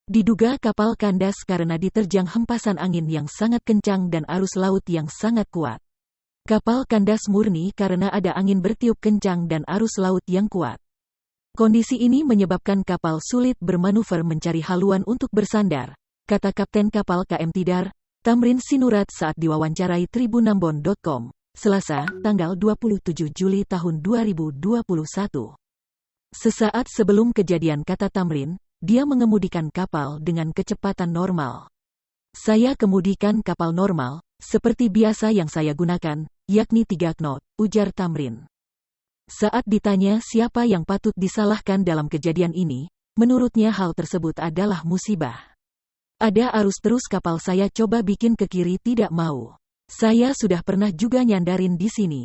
Diduga kapal kandas karena diterjang hempasan angin yang sangat kencang dan arus laut yang sangat kuat. Kapal kandas murni karena ada angin bertiup kencang dan arus laut yang kuat. Kondisi ini menyebabkan kapal sulit bermanuver mencari haluan untuk bersandar, kata Kapten Kapal KM Tidar, Tamrin Sinurat saat diwawancarai tribunambon.com, Selasa, tanggal 27 Juli tahun 2021. Sesaat sebelum kejadian, kata Tamrin, dia mengemudikan kapal dengan kecepatan normal. Saya kemudikan kapal normal, seperti biasa yang saya gunakan, yakni 3 knot, ujar Tamrin. Saat ditanya siapa yang patut disalahkan dalam kejadian ini, menurutnya hal tersebut adalah musibah. Ada arus terus kapal saya coba bikin ke kiri tidak mau. Saya sudah pernah juga nyandarin di sini.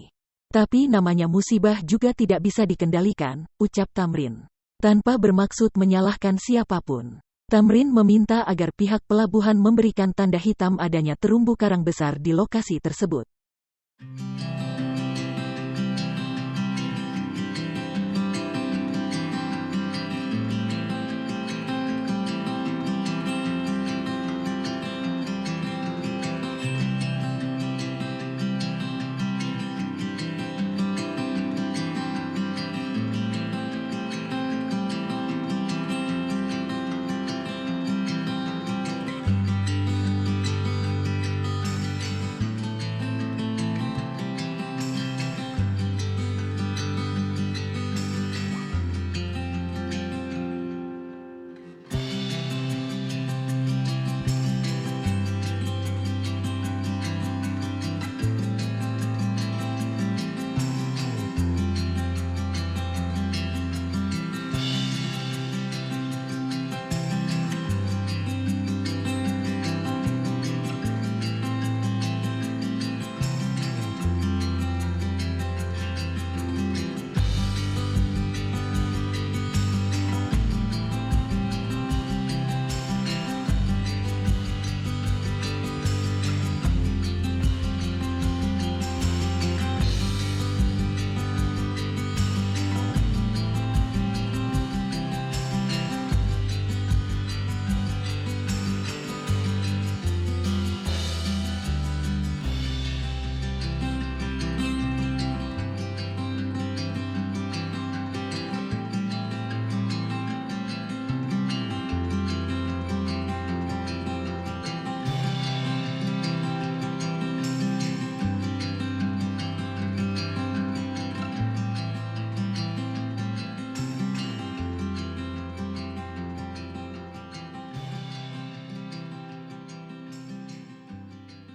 Tapi namanya musibah juga tidak bisa dikendalikan, ucap Tamrin. Tanpa bermaksud menyalahkan siapapun. Tamrin meminta agar pihak pelabuhan memberikan tanda hitam adanya terumbu karang besar di lokasi tersebut.